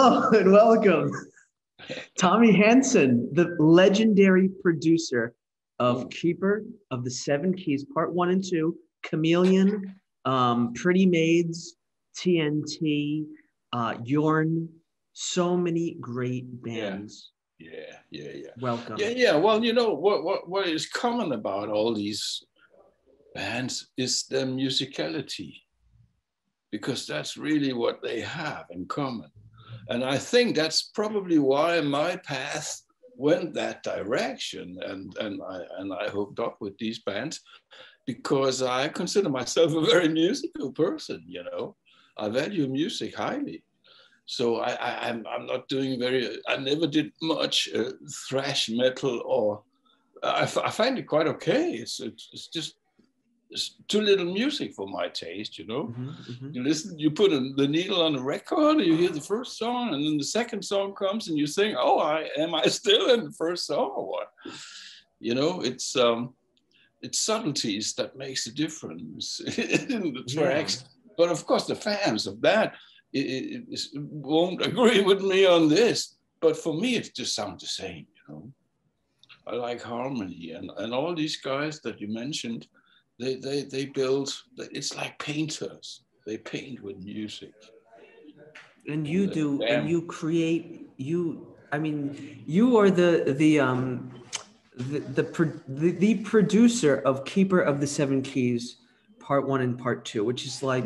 Hello and welcome. Tommy Hansen, the legendary producer of Keeper of the Seven Keys, Part 1 and 2, Chameleon, Pretty Maids, TNT, Jorn, so many great bands. Yeah. Welcome. Yeah. Well, you know what is common about all these bands is their musicality, because that's really what they have in common. And I think that's probably why my path went that direction, and I hooked up with these bands, because I consider myself a very musical person. You know, I value music highly. So I'm not doing I never did much thrash metal, or I find it quite okay. It's just it's too little music for my taste, you know. You listen, you put the needle on the record, you hear the first song, and then the second song comes, and you think, "Oh, am I still in the first song or what?" You know, it's subtleties that makes a difference in the tracks. But of course, the fans of that won't agree with me on this. But for me, it just sounds the same, you know. I like harmony, and all these guys that you mentioned. They build, it's like painters. They paint with music. And you do, and you create, I mean, you are the producer of Keeper of the Seven Keys, Part 1 and Part 2, which is like,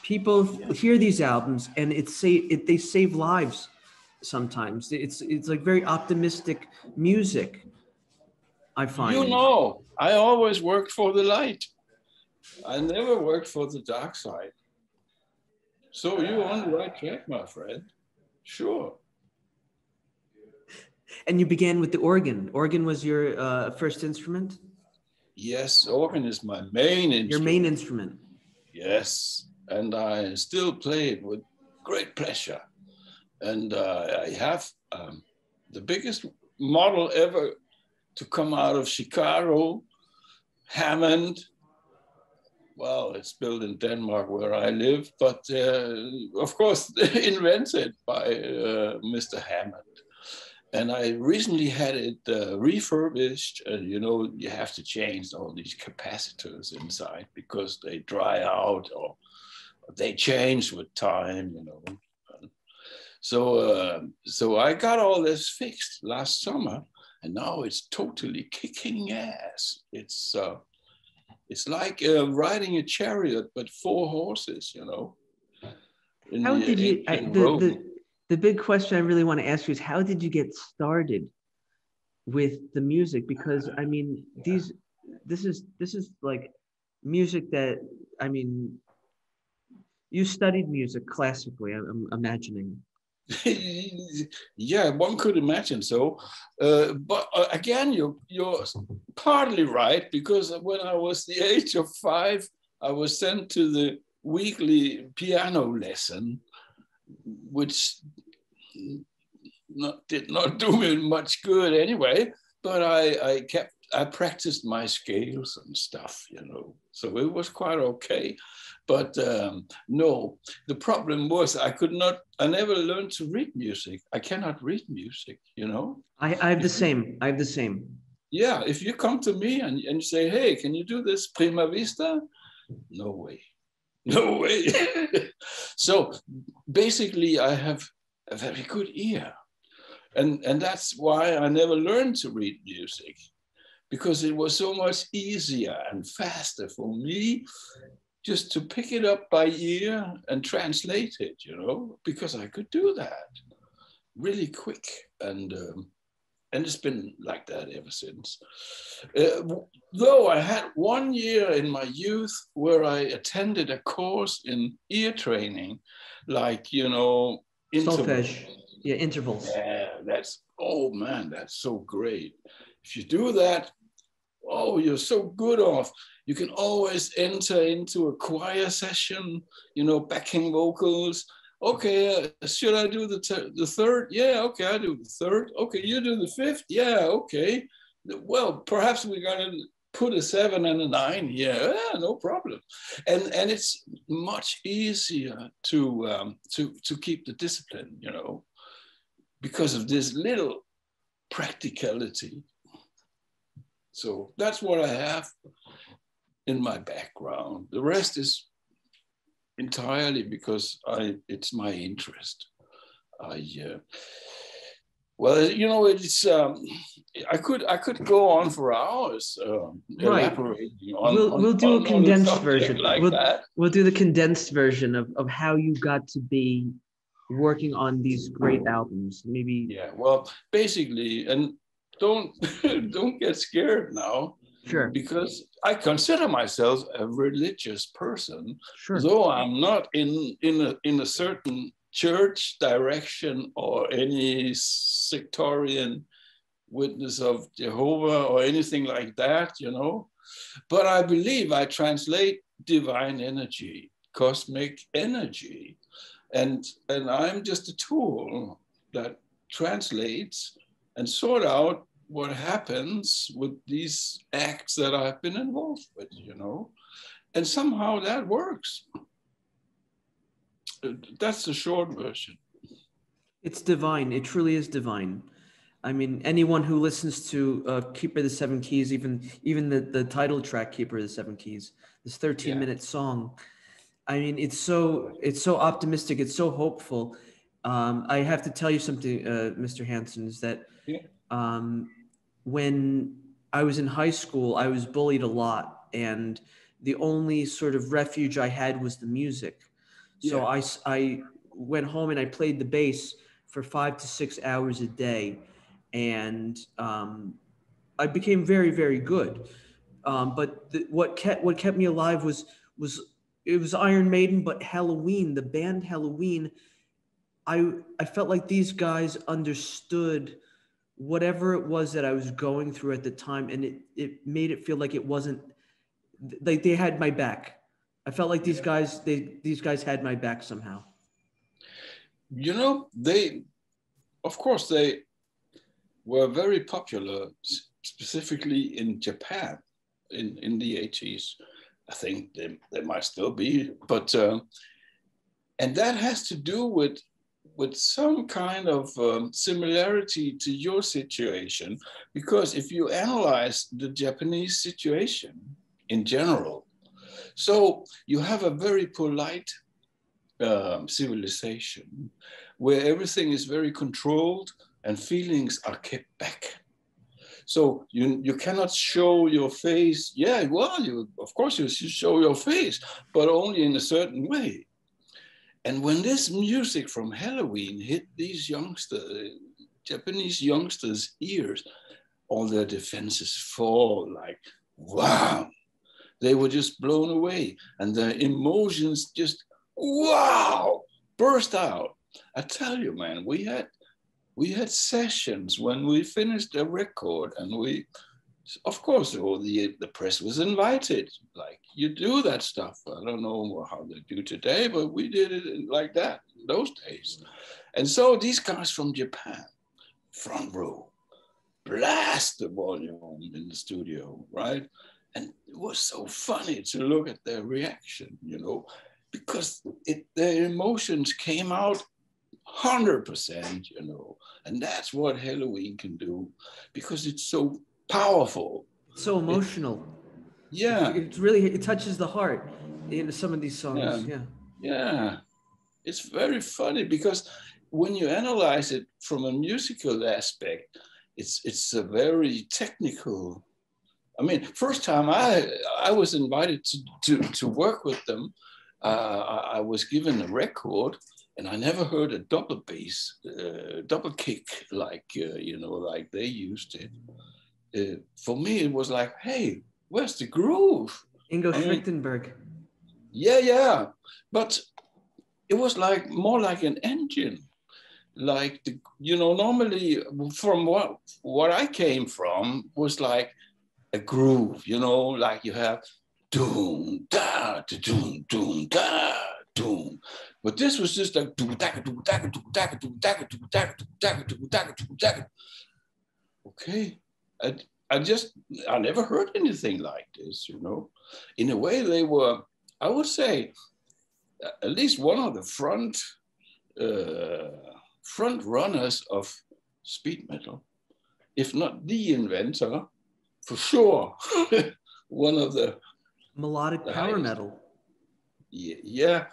people hear these albums and they save lives sometimes. It's like very optimistic music, I find. You know, I always worked for the light. I never worked for the dark side. So you're on the right track, my friend. Sure. And you began with the organ. Organ was your first instrument? Yes, organ is my main instrument. Your main instrument? Yes, and I still play it with great pleasure. And I have the biggest model ever to come out of Chicago, Hammond. Well, it's built in Denmark where I live, but of course invented by Mr. Hammond. And I recently had it refurbished. You know, you have to change all these capacitors inside because they dry out or they change with time, you know. So I got all this fixed last summer, and now it's totally kicking ass. It's like riding a chariot, but 4 horses, you know. How did you? The big question I really want to ask you is, how did you get started with the music? Because I mean, this is like music that, I mean, you studied music classically, I'm imagining. Yeah, one could imagine so. But again, you're partly right, because when I was the age of 5, I was sent to the weekly piano lesson, which did not do me much good anyway. But I practiced my scales and stuff, you know. So it was quite okay. But no, the problem was I never learned to read music. I cannot read music, you know. I have the same. I have the same. Yeah, if you come to me and say, hey, can you do this Prima Vista? No way. No way. So basically I have a very good ear. And that's why I never learned to read music, because it was so much easier and faster for me just to pick it up by ear and translate it, you know, because I could do that really quick. And it's been like that ever since. Though I had 1 year in my youth where I attended a course in ear training, like, you know, solfege. Yeah, intervals. Yeah, oh man, that's so great. If you do that, oh, you're so good off. You can always enter into a choir session, you know, backing vocals. Okay, should I do the third? Yeah, okay, I do the third. Okay, you do the fifth? Yeah, okay. Well, perhaps we're going to put a 7 and a 9 here. Yeah, no problem. And it's much easier to keep the discipline, you know. because of this little practicality. So that's what I have in my background. The rest is entirely because it's my interest. Well, you know, it's I could go on for hours elaborating on we'll do a condensed version like that. We'll do the condensed version of how you got to be working on these great albums. Maybe. Yeah. Well, basically, and don't get scared now. Sure. Because I consider myself a religious person, sure, though I'm not in a certain church direction or any sectarian witness of Jehovah or anything like that, you know. But I believe I translate divine energy, cosmic energy, and I'm just a tool that translates and sort out what happens with these acts that I've been involved with, you know, and somehow that works. That's the short version. It's divine. It truly is divine. I mean, anyone who listens to Keeper of the Seven Keys, even the title track, Keeper of the Seven Keys, this 13-minute song, I mean, it's so optimistic. It's so hopeful. I have to tell you something, Mr. Hansen, is that when I was in high school, I was bullied a lot, and the only sort of refuge I had was the music. So I went home and I played the bass for 5 to 6 hours a day, and I became very, very good. But what kept me alive was it was Iron Maiden, but Helloween, the band Helloween. I felt like these guys understood whatever it was that I was going through at the time, and it made it feel like it wasn't like they had my back. I felt like these guys had my back somehow. You know, of course, they were very popular, specifically in Japan in the 80s. I think they might still be, but and that has to do with some kind of similarity to your situation, because if you analyze the Japanese situation in general, so you have a very polite civilization where everything is very controlled and feelings are kept back. So you cannot show your face. Yeah, well, of course you show your face, but only in a certain way. And when this music from Helloween hit these Japanese youngsters' ears, all their defenses fall like, wow. They were just blown away, and their emotions just, wow, burst out. I tell you, man, we had sessions when we finished a record, and of course, the press was invited. Like, you do that stuff. I don't know how they do today, but we did it like that in those days. And so these guys from Japan, front row, blast the volume in the studio, right? And it was so funny to look at their reaction, you know, because their emotions came out 100%, you know, and that's what Helloween can do, because it's so powerful, so emotional. It touches the heart in some of these songs. Yeah, it's very funny, because when you analyze it from a musical aspect, it's a very technical. I mean, first time I was invited to work with them, I was given a record, and I never heard a double bass, double kick like like they used it. For me, it was like, hey, where's the groove? Ingo Schrichtenberg. Yeah, but it was like more like an engine, like normally from what I came from was like a groove, like you have doom da doom doom da doom, but this was just like do da do da do da do da do da do da do da. Okay. I never heard anything like this, In a way, they were, I would say, at least one of the front front runners of speed metal, if not the inventor, for sure, one of the melodic power metal. Yeah.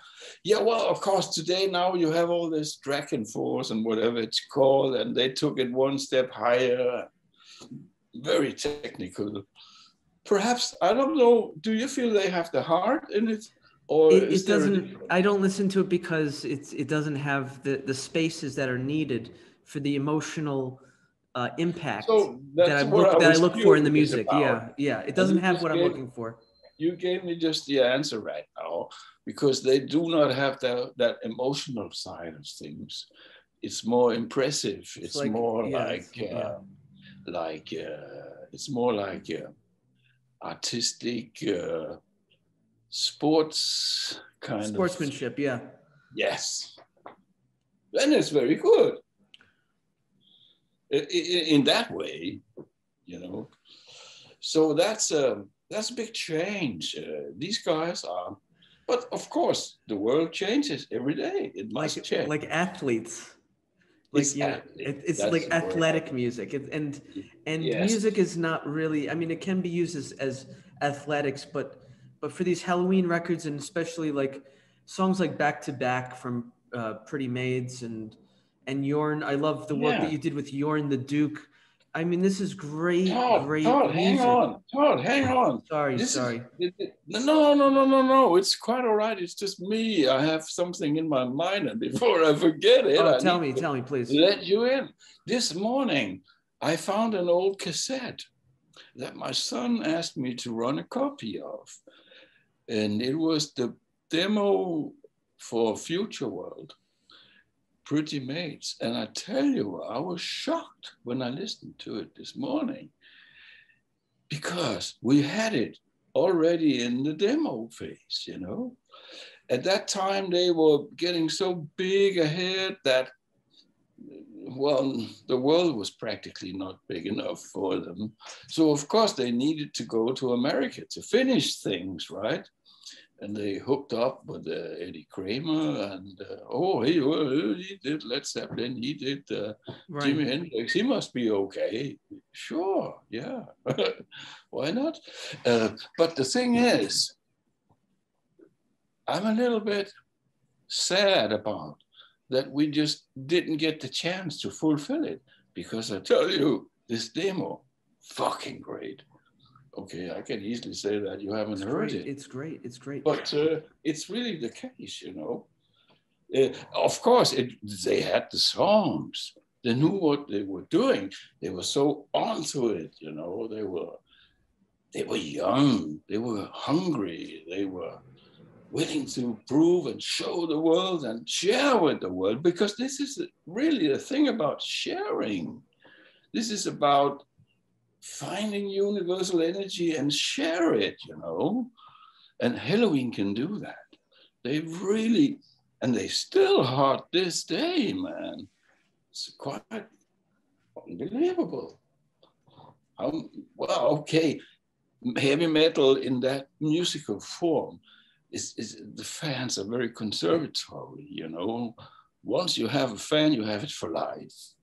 Well, of course, today now you have all this Dragon Force and whatever it's called, and they took it one step higher. Very technical. Perhaps, I don't know. Do you feel they have the heart in it, or it doesn't? I don't listen to it because it doesn't have the spaces that are needed for the emotional impact that I look for in the music. About. Yeah. It doesn't have what I'm looking for. You gave me just the answer right now, because they do not have that emotional side of things. It's more impressive. It's more it's more like artistic sports kind of sportsmanship. Yeah. Yes. Then it's very good. In that way, you know. So that's a big change. These guys are, but of course, the world changes every day. It must change. Like athletes. It's like athletic music. And yes. Music is not really, I mean, it can be used as athletics, but for these Helloween records, and especially like songs like Back to Back from Pretty Maids and Jorn, I love the work that you did with Jorn the Duke. I mean, this is great, great Todd, music. Todd, hang on. Sorry. No. It's quite all right. It's just me. I have something in my mind, and before I forget it, tell me, please. Let you in. This morning, I found an old cassette that my son asked me to run a copy of, and it was the demo for Future World. Pretty Maids. And I tell you, I was shocked when I listened to it this morning, because we had it already in the demo phase, you know. At that time, they were getting so big ahead that, well, the world was practically not big enough for them. So, of course, they needed to go to America to finish things, right? And they hooked up with Eddie Kramer, and he did Led Zeppelin, he did Jimi Hendrix. He must be okay. Sure, yeah, why not? But the thing is, I'm a little bit sad about that we just didn't get the chance to fulfill it, because I tell you, this demo, fucking great. Okay, I can easily say that you haven't heard it. It's great. But it's really the case, you know. Of course, they had the songs. They knew what they were doing. They were so onto it, you know. They were young. They were hungry. They were willing to prove and show the world and share with the world, because this is really the thing about sharing. This is about finding universal energy and share it, you know. And Helloween can do that. They really, and they still are this day, man. It's quite unbelievable. Well, okay, heavy metal in that musical form is the fans are very conservatory, you know. Once you have a fan, you have it for life.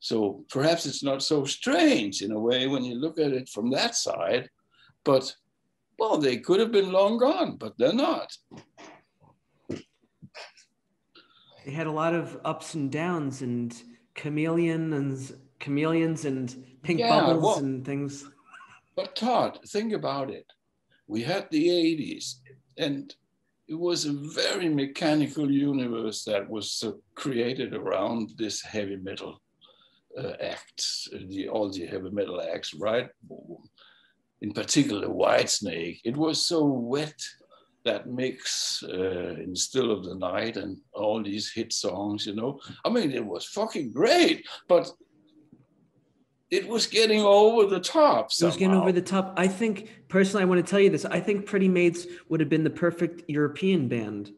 So perhaps it's not so strange in a way when you look at it from that side, but, well, they could have been long gone, but they're not. They had a lot of ups and downs and chameleons and pink bubbles and things. But Todd, think about it. We had the 80s, and it was a very mechanical universe that was created around this heavy metal acts, all the heavy metal acts, right? In particular, Whitesnake. It was so wet, that mix in Still of the Night and all these hit songs, you know. I mean, it was fucking great, but it was getting over the top somehow. It was getting over the top. I think, personally, I want to tell you this. I think Pretty Maids would have been the perfect European band.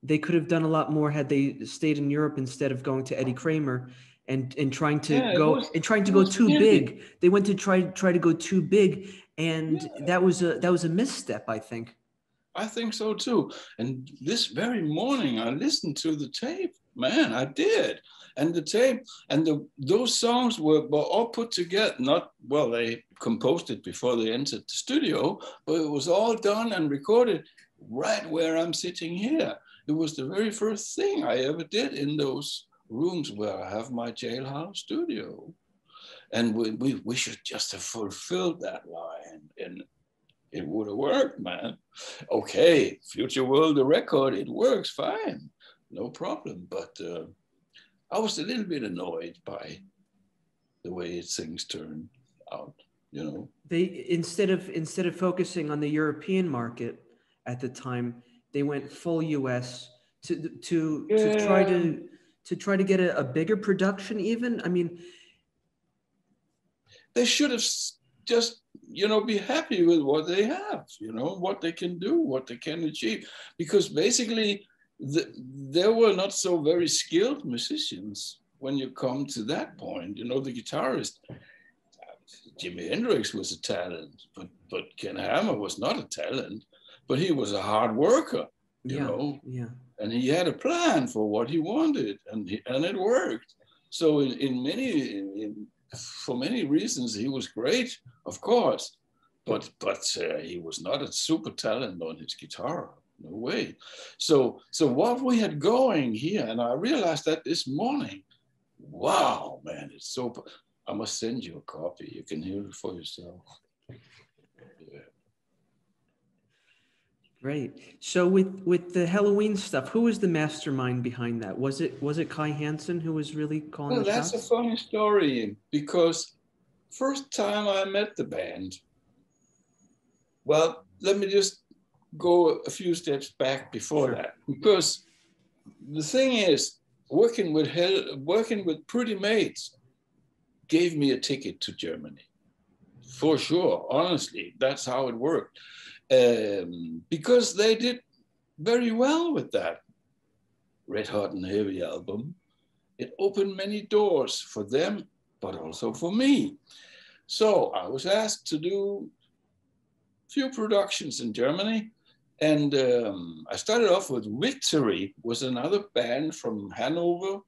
They could have done a lot more had they stayed in Europe instead of going to Eddie Kramer and trying to go too big. They went to try to go too big, and that was a misstep, I think. I think so too. And this very morning, I listened to the tape. Man, I did. And the tape and those songs were all put together. Not, well, they composed it before they entered the studio, but it was all done and recorded right where I'm sitting here. It was the very first thing I ever did in those rooms where I have my jailhouse studio. And we should just have fulfilled that line. And it would have worked, man. Okay, Future World, the record, it works fine. No problem. But I was a little bit annoyed by the way things turned out, you know. They instead of focusing on the European market at the time, they went full US to try to get a bigger production even. I mean, they should have just, you know, be happy with what they have, you know, what they can do, what they can achieve. Because basically, there were not so very skilled musicians when you come to that point. You know, the guitarist, Jimi Hendrix was a talent, but Ken Hammer was not a talent, but he was a hard worker, you know, and he had a plan for what he wanted, and it worked. So for many reasons, he was great, of course, but he was not a super talent on his guitar. No way. So what we had going here, and I realized that this morning, wow, man, it's so, I must send you a copy. You can hear it for yourself. Yeah. Great. So with the Helloween stuff, who was the mastermind behind that? Was it Kai Hansen who was really calling the shots? That's a funny story, because first time I met the band, well, let me just go a few steps back before that, because the thing is, working with Pretty Maids gave me a ticket to Germany, for sure. Honestly, that's how it worked, because they did very well with that Red Hot and Heavy album. It opened many doors for them, but also for me. So I was asked to do a few productions in Germany. And I started off with Victory, was another band from Hanover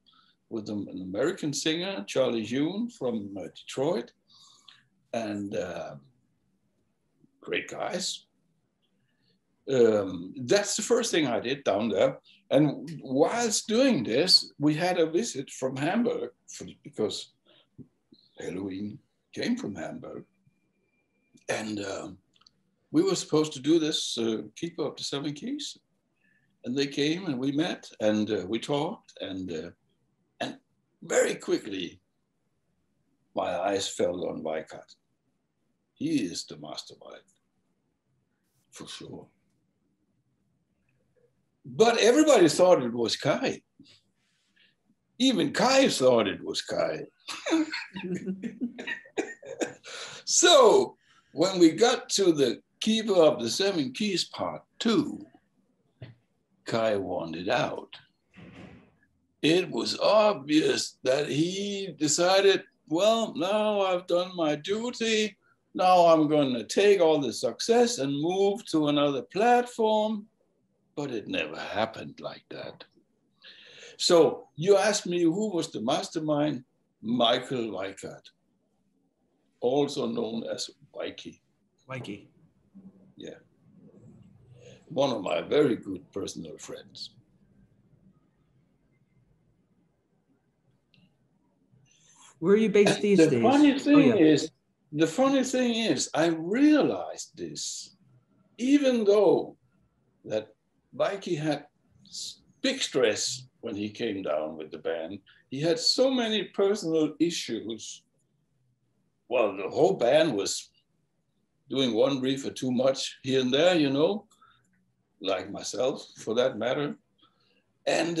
with an American singer, Charlie Hume from Detroit. And great guys. That's the first thing I did down there. And whilst doing this, we had a visit from Hamburg, because Helloween came from Hamburg. And we were supposed to do this Keeper of the Seven Keys, and they came and we met and we talked, and very quickly my eyes fell on Weikart. He is the mastermind, for sure. But everybody thought it was Kai. Even Kai thought it was Kai. So when we got to the Keeper of the Seven Keys Part 2, Kai wanted out. It was obvious that he decided, well, now I've done my duty. Now I'm going to take all the success and move to another platform. But it never happened like that. So you asked me who was the mastermind? Michael Weikart, also known as Mikey. Mikey. Yeah. One of my very good personal friends. Where are you based these days? The funny thing is, I realized this, even though that Mikey had big stress when he came down with the band. He had so many personal issues. Well, the whole band was doing one riff or too much here and there, you know, like myself, for that matter. And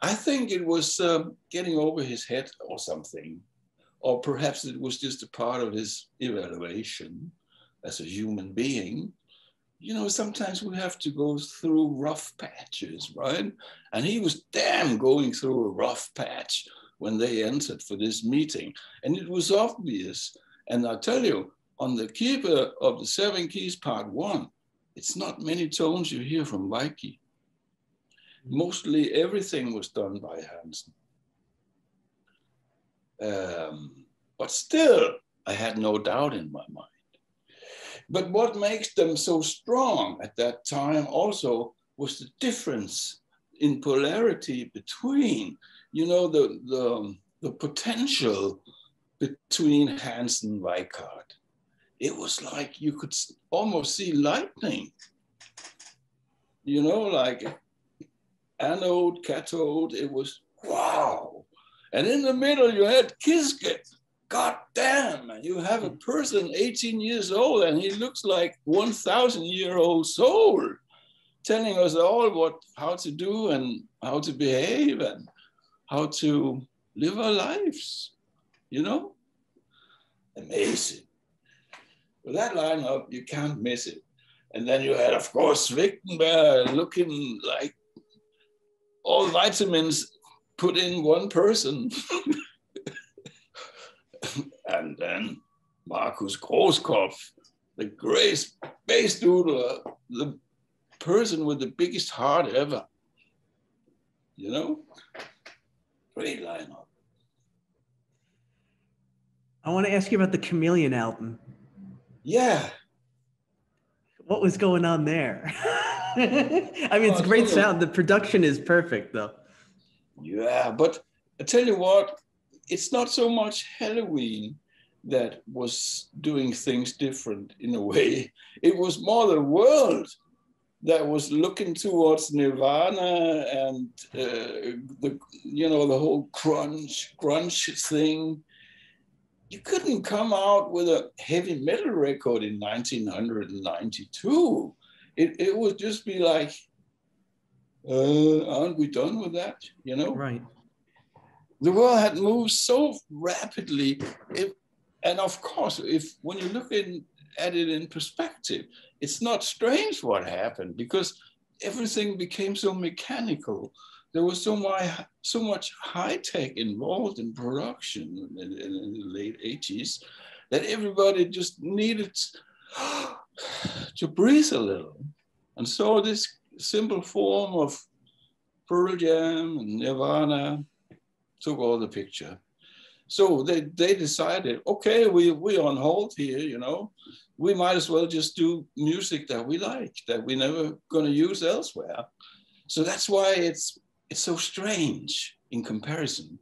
I think it was getting over his head or something. Or perhaps it was just a part of his evaluation as a human being. You know, sometimes we have to go through rough patches, right? And he was damn going through a rough patch when they entered for this meeting. And it was obvious. And I tell you, on the Keeper of the Seven Keys Part 1, it's not many tones you hear from Vicky. Mostly everything was done by Hansen. But still, I had no doubt in my mind. But what makes them so strong at that time also was the difference in polarity between, you know, the potential between Hansen and Weikart. It was like you could almost see lightning, you know, like anode, cathode, it was wow. And in the middle you had Kiske. God damn, you have a person 18 years old and he looks like 1,000-year-old soul telling us all how to do and how to behave and how to live our lives, you know? Amazing. With that lineup, you can't miss it. And then you had, of course, Wichtenberg looking like all vitamins put in one person. And then Markus Großkopf, the great space doodler, the person with the biggest heart ever. You know? Great lineup. I want to ask you about the Chameleon album. Yeah. What was going on there? I mean, it's a great sound. The production is perfect, though. Yeah, but I tell you what, it's not so much Helloween that was doing things different in a way. It was more the world that was looking towards Nirvana and the whole grunge thing. You couldn't come out with a heavy metal record in 1992. It would just be like, aren't we done with that? You know? Right. The world had moved so rapidly. And of course, when you look at it in perspective, it's not strange what happened because everything became so mechanical. There was so much high tech involved in production in the late 80s that everybody just needed to breathe a little. And so this simple form of Pearl Jam and Nirvana took all the picture. So they decided, okay, we're on hold here, you know. We might as well just do music that we like, that we're never going to use elsewhere. So that's why it's so strange in comparison,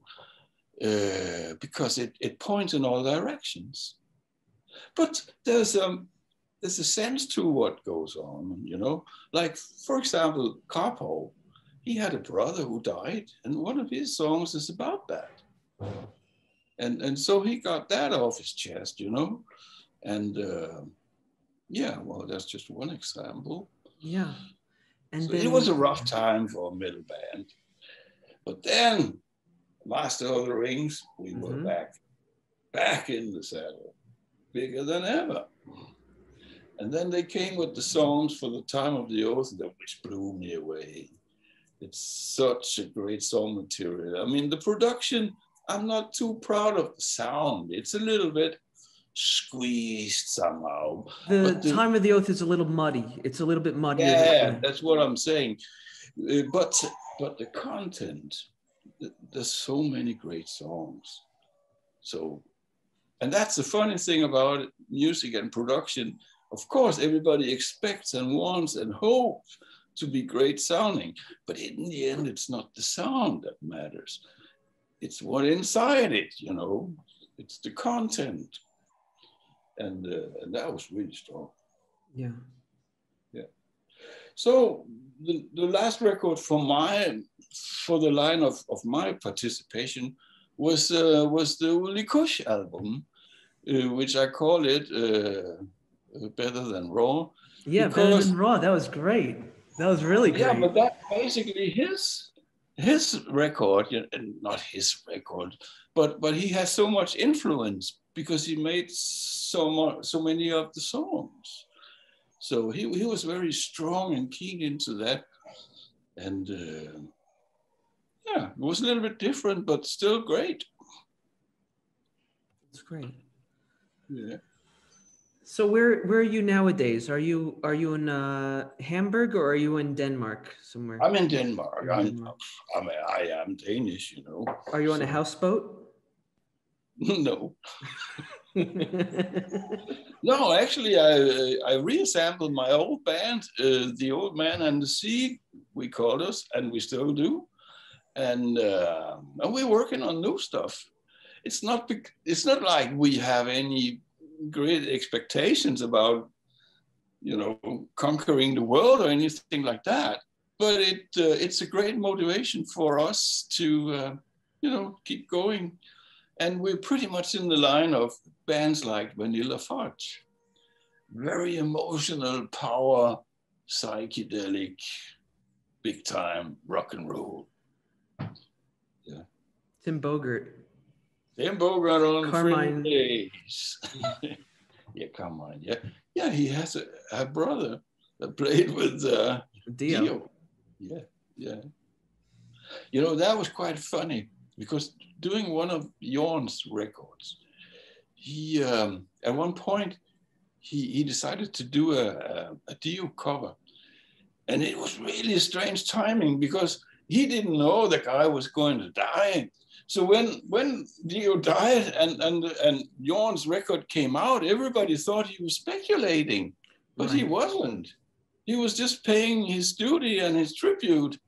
because it points in all directions. But there's a sense to what goes on, you know. Like, for example, Capo, he had a brother who died, and one of his songs is about that. And so he got that off his chest, you know. And yeah, well, that's just one example. Yeah. And so then, it was a rough time for a metal band. But then, Master of the Rings, we were back in the saddle, bigger than ever. And then they came with the songs for the Time of the Oath, which blew me away. It's such a great song material. I mean, the production, I'm not too proud of the sound. It's a little bit squeezed somehow. The Time of the Oath is a little muddy. It's a little bit muddier. Yeah, that's what I'm saying. But the content, there's so many great songs. So, and that's the funny thing about music and production. Of course, everybody expects and wants and hopes to be great sounding, but in the end, it's not the sound that matters. It's what inside it, you know. It's the content, and that was really strong. Yeah. Yeah. So the last record for the line of my participation was the Likoshi album, which I call it Better Than Raw. Yeah, Better Than Raw. That was great. That was really great. Yeah, but that's basically his record, not his record, but he has so much influence because he made so many of the songs. So he was very strong and keen into that. And yeah, it was a little bit different, but still great. It's great. Yeah. So where are you nowadays? Are you in Hamburg, or are you in Denmark somewhere? I'm in Denmark. I am Danish, you know. Are you on a houseboat? No. No, actually, I reassembled my old band, the Old Man and the Sea, we called us, and we still do, and we're working on new stuff. It's not like we have any great expectations about, you know, conquering the world or anything like that, but it's a great motivation for us to you know, keep going. And we're pretty much in the line of bands like Vanilla Fudge. Very emotional, power, psychedelic, big time rock and roll. Yeah. Tim Bogert. Tim Bogert on Carmine. days. Yeah, Carmine. Yeah, yeah. He has a brother that played with Dio. Yeah, yeah. You know, that was quite funny because doing one of Jorn's records, he at one point he decided to do a Dio cover, and it was really strange timing because he didn't know the guy was going to die. So when Dio died and Jorn's record came out, everybody thought he was speculating, but right. He wasn't. He was just paying his duty and his tribute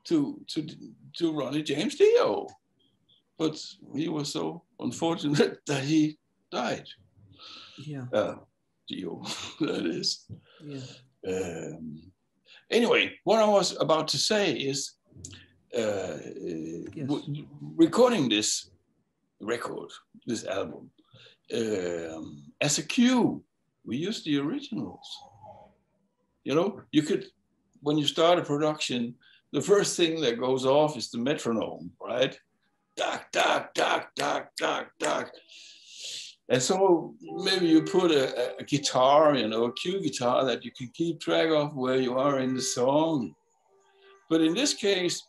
to Ronnie James Dio. But he was so unfortunate that he died. Yeah. Dio, that is. Yeah. Anyway, what I was about to say is, yes. Recording this record, this album, as a cue, we used the originals. You know, you could, when you start a production, the first thing that goes off is the metronome, right? Duck, duck, duck, duck, duck, duck. And so maybe you put a guitar, you know, a cue guitar that you can keep track of where you are in the song. But in this case,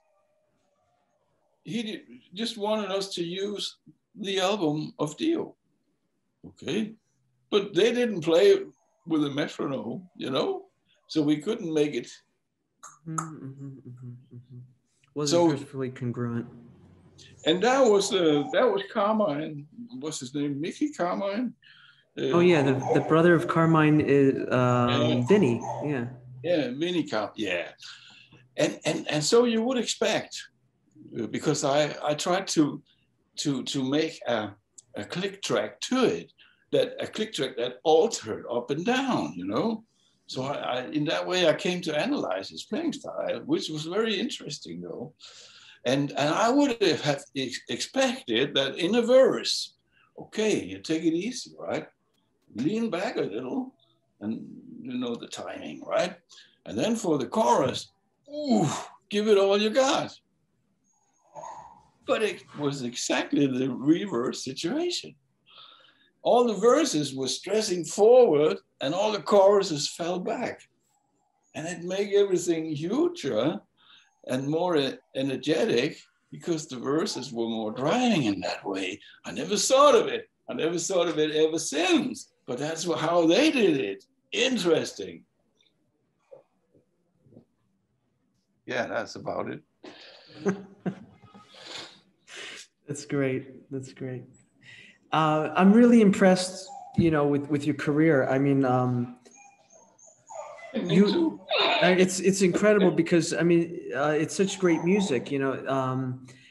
he just wanted us to use the album of Dio, okay? But they didn't play it with a metronome, you know? So we couldn't make it. Wasn't perfectly congruent. And that was Carmine. What's his name? Mickey Carmine. Oh yeah, the brother of Carmine is Vinny. Yeah. Yeah, Vinny Carmine. Yeah, and so you would expect, because I tried to make a click track to it, a click track that altered up and down, you know. So I in that way I came to analyze his playing style, which was very interesting though. And I would have expected that in a verse, okay, you take it easy, right? Lean back a little, and you know the timing, right? And then for the chorus, ooh, give it all you got. But it was exactly the reverse situation. All the verses were stressing forward, and all the choruses fell back. And it made everything huger and more energetic because the verses were more driving in that way. I never thought of it. I never thought of it ever since, but that's how they did it. Interesting. Yeah, that's about it. That's great. That's great. I'm really impressed, you know, with your career. I mean, it's incredible because I mean it's such great music, you know.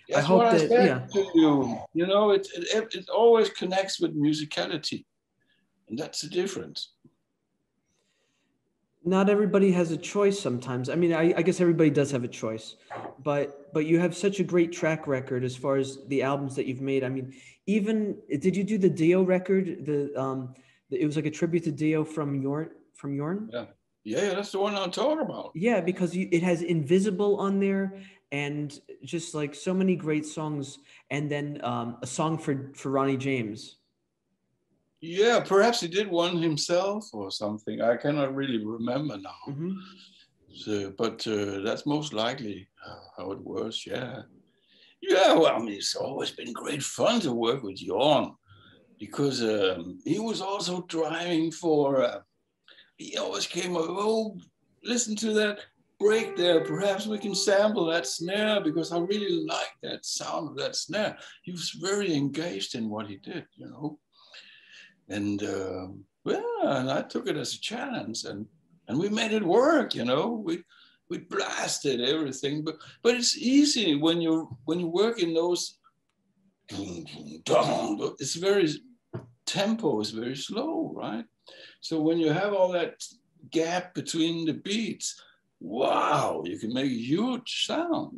That's I hope what that I said to you. You know, it always connects with musicality, and that's the difference. Not everybody has a choice sometimes. I mean, I guess everybody does have a choice, but you have such a great track record as far as the albums that you've made. I mean, even did you do the Dio record? It was like a tribute to Dio from Jorn. Yeah. Yeah, that's the one I'm talking about. Yeah, because it has Invisible on there, and just like so many great songs, and then a song for Ronnie James. Yeah, perhaps he did one himself or something. I cannot really remember now. Mm-hmm. So, but that's most likely how it was. Yeah. Yeah, well, I mean, it's always been great fun to work with Jorn. because he was also driving for, he always came up, oh, listen to that break there, perhaps we can sample that snare because I really like that sound of that snare. He was very engaged in what he did, you know. And and I took it as a chance, and we made it work, you know. We blasted everything, but it's easy when you work in those. It's very tempo is very slow, right? So when you have all that gap between the beats, wow, you can make a huge sound.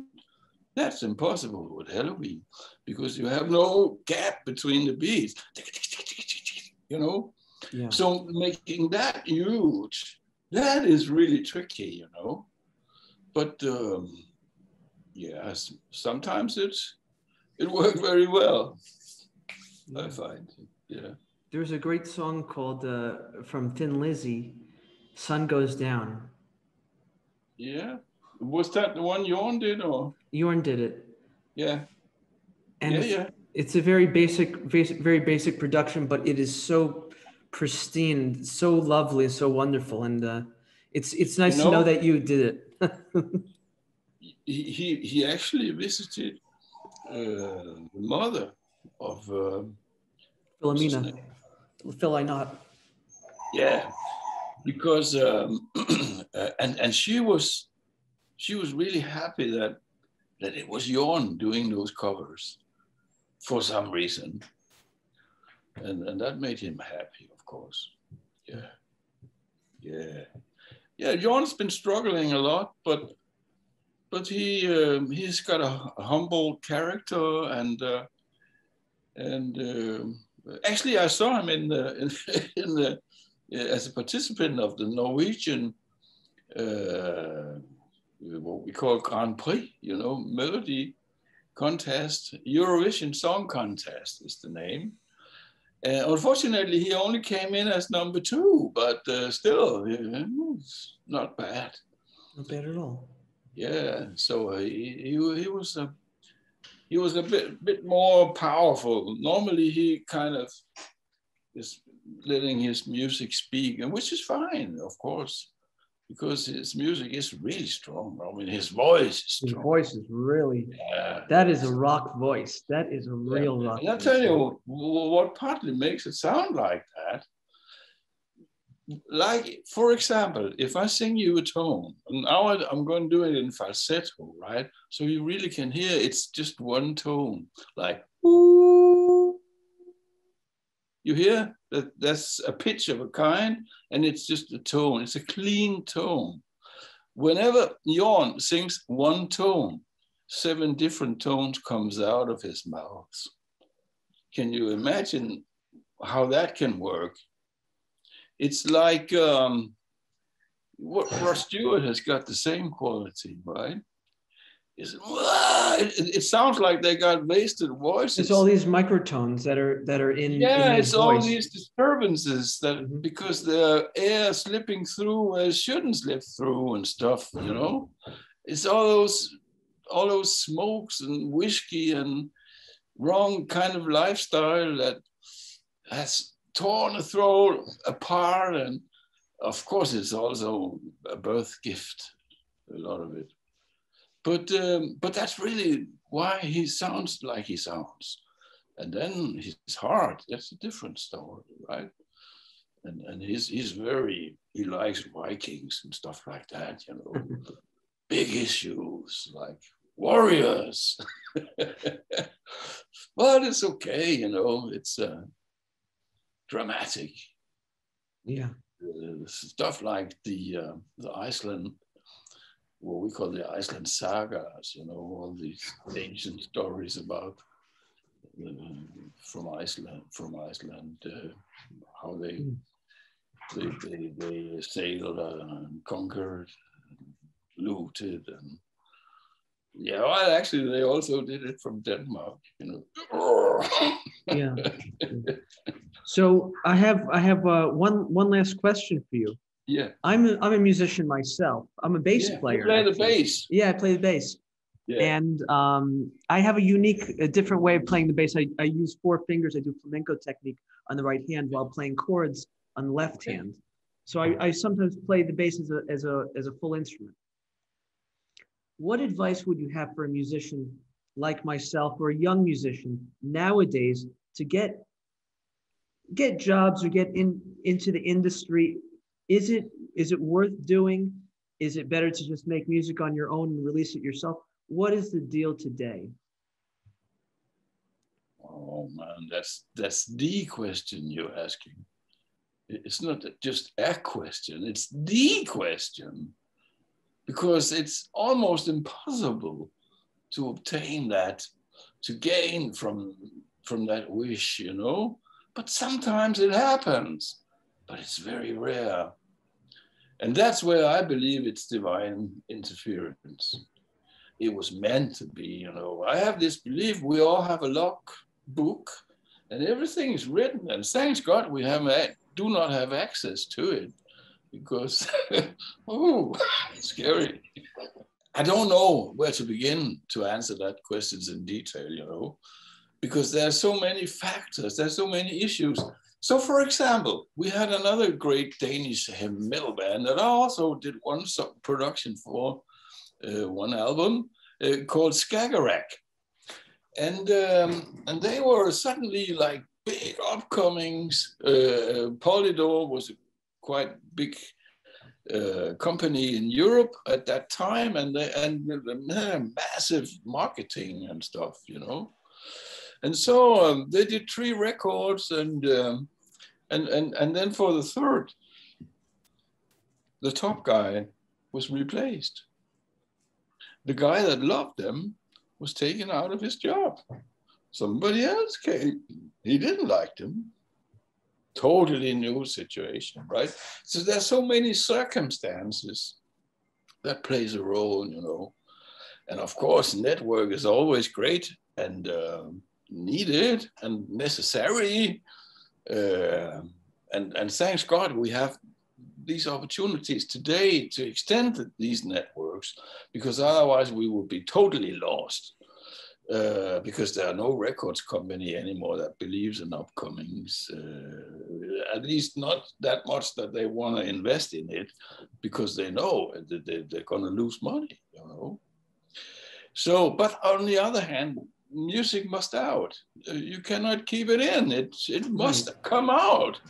That's impossible with Helloween because you have no gap between the beats, you know? Yeah. So making that huge, that is really tricky, you know? But yes, sometimes it worked very well, I find, yeah. There's a great song called from Thin Lizzy, "Sun Goes Down." Yeah, was that the one Jorn did, or? Jorn did it. Yeah. And it's a very basic production, but it is so pristine, so lovely, so wonderful, and it's nice to know that you did it. he actually visited the mother of Philomena. Phil, I not. Yeah, because and she was really happy that it was Jorn doing those covers for some reason, and that made him happy, of course. Yeah. Jorn's been struggling a lot, but he's got a humble character, and actually I saw him in the as a participant of the Norwegian what we call Grand Prix, you know, melody contest, Eurovision Song Contest is the name. Unfortunately, he only came in as number 2, but still, it's not bad. Not bad at all. Yeah, so he was a bit more powerful. Normally, he kind of is letting his music speak, and which is fine, of course, because his music is really strong. I mean, his voice is strong. His voice is really, that is a rock voice. That is a real rock voice. And I'll tell you what partly makes it sound like that. Like, for example, if I sing you a tone, and now I'm going to do it in falsetto, right? So you really can hear it's just one tone, like, ooh. You hear that that's a pitch of a kind, and it's just a tone. It's a clean tone. Whenever Jorn sings one tone, 7 different tones comes out of his mouth. Can you imagine how that can work? It's like what Ross Stewart has got the same quality, right? It sounds like they got wasted voices. It's all these microtones that are in. Yeah, in it's voice. all these disturbances that because the air slipping through where it shouldn't slip through and stuff. You know, it's all those smokes and whiskey and wrong kind of lifestyle that has torn the throat apart, and of course it's also a birth gift, a lot of it. But that's really why he sounds like he sounds. And then his heart, that's a different story, right? And he likes Vikings and stuff like that, you know. Big issues like warriors. But it's okay, you know, it's dramatic. Yeah. Stuff like the Iceland, what we call the Iceland sagas, you know, all these ancient stories about from Iceland, how they sailed and conquered, and looted, and yeah, well, actually they also did it from Denmark, you know. Yeah. So I have one last question for you. Yeah. I'm a musician myself. I'm a bass player. You play the bass. Yeah, I play the bass. Yeah. And I have a different way of playing the bass. I use 4 fingers. I do flamenco technique on the right hand while playing chords on the left hand. So I sometimes play the bass as a full instrument. What advice would you have for a musician like myself or a young musician nowadays to get jobs or get into the industry? Is it worth doing? Is it better to just make music on your own and release it yourself? What is the deal today? Oh man, that's the question you're asking. It's not just a question, it's the question. Because it's almost impossible to obtain that, to gain from that wish, you know. But sometimes it happens, but it's very rare. And that's where I believe it's divine interference. It was meant to be, you know. I have this belief we all have a log book and everything is written. And thanks God we do not have access to it because, oh, scary. I don't know where to begin to answer that questions in detail, you know, because there are so many factors, there's so many issues. So, for example, we had another great Danish heavy metal band that I also did one production for, one album called Skagerrak. And they were suddenly like big upcomings. Polydor was a quite big company in Europe at that time, and they had massive marketing and stuff, you know. And so they did 3 records, and then for the third, the top guy was replaced. The guy that loved them was taken out of his job. Somebody else came. He didn't like them. Totally new situation, right? So there's so many circumstances that plays a role, you know. And of course, network is always great and needed and necessary. And thanks God we have these opportunities today to extend these networks, because otherwise we would be totally lost. Because there are no records company anymore that believes in upcomings, at least not that much that they want to invest in it, because they know that they're going to lose money, you know. So, but on the other hand, music must out. You cannot keep it in. It must come out.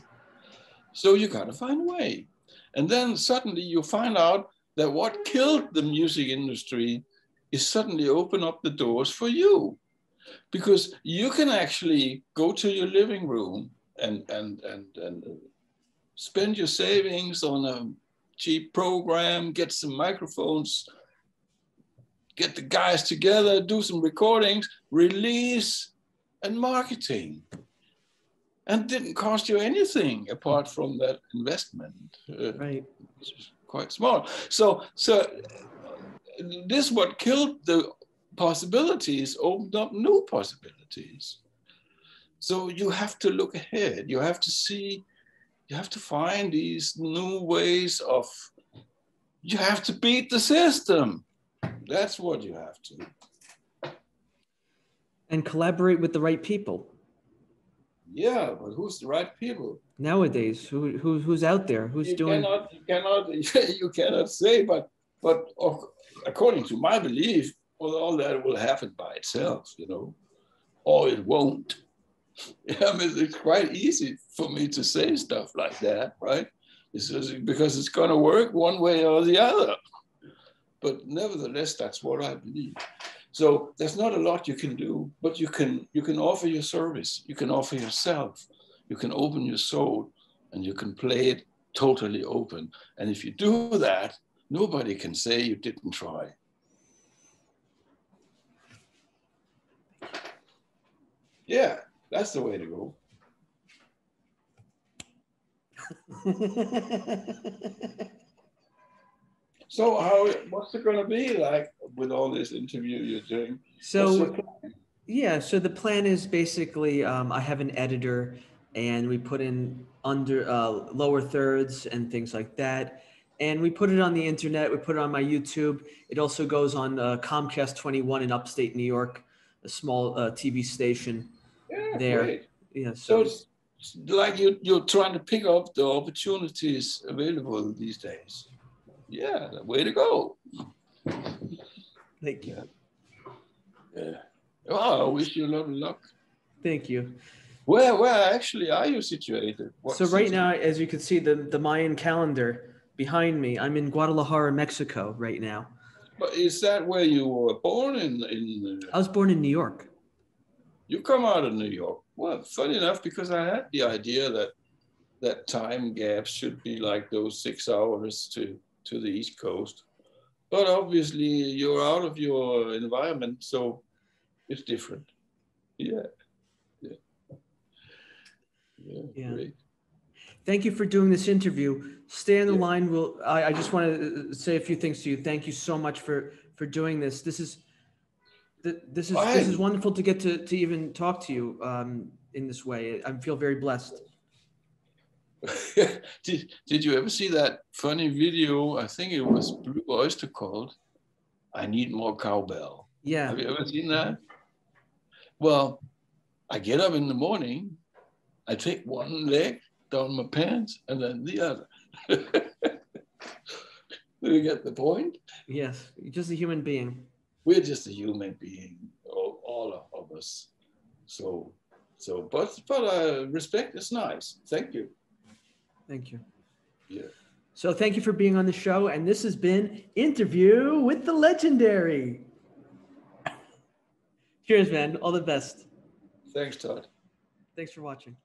So you got to find a way. And then suddenly you find out that what killed the music industry is suddenly open up the doors for you, because you can actually go to your living room and spend your savings on a cheap program, get some microphones, get the guys together, do some recordings, release, and marketing. And didn't cost you anything apart from that investment. Right. It's quite small. So this what killed the possibilities, opened up new possibilities. So you have to look ahead. You have to see, you have to find these new ways of, you have to beat the system. That's what you have to. And collaborate with the right people. Yeah, but who's the right people? Nowadays, who's out there? Who's doing? You cannot say, but according to my belief, all that will happen by itself, you know, or it won't. I mean, it's quite easy for me to say stuff like that, right? It's just because it's going to work one way or the other. But nevertheless, that's what I believe. So there's not a lot you can do, but you can offer your service, you can offer yourself, you can open your soul, and you can play it totally open. And if you do that, nobody can say you didn't try. Yeah, that's the way to go. So what's it going to be like with all this interview you're doing? So so the plan is basically I have an editor and we put in lower thirds and things like that. And we put it on the internet. We put it on my YouTube. It also goes on Comcast 21 in upstate New York, a small TV station there. Great. Yeah, so it's like you're trying to pick up the opportunities available these days. Yeah, way to go. Thank you. Yeah. Well, I wish you a lot of luck. Thank you. Where actually are you situated? So right now, as you can see, the Mayan calendar behind me, I'm in Guadalajara, Mexico right now. But is that where you were born in I was born in New York. You come out of New York. Well, funny enough, because I had the idea that time gaps should be like those 6 hours to the East Coast. But obviously you're out of your environment, so it's different. Yeah. Great. Thank you for doing this interview. Stay on the line. I just want to say a few things to you. Thank you so much for doing this. This is wonderful to get to even talk to you in this way. I feel very blessed. Did you ever see that funny video? I think it was Blue Oyster called "I Need More Cowbell." Yeah. Have you ever seen that? Well, I get up in the morning, I take one leg down my pants and then the other. Do you get the point? Yes, you're just a human being. We're just a human being, all of us. But respect is nice. Thank you. Thank you. Yeah. So thank you for being on the show. And this has been Interview with the Legendary. Cheers, man. All the best. Thanks, Todd. Thanks for watching.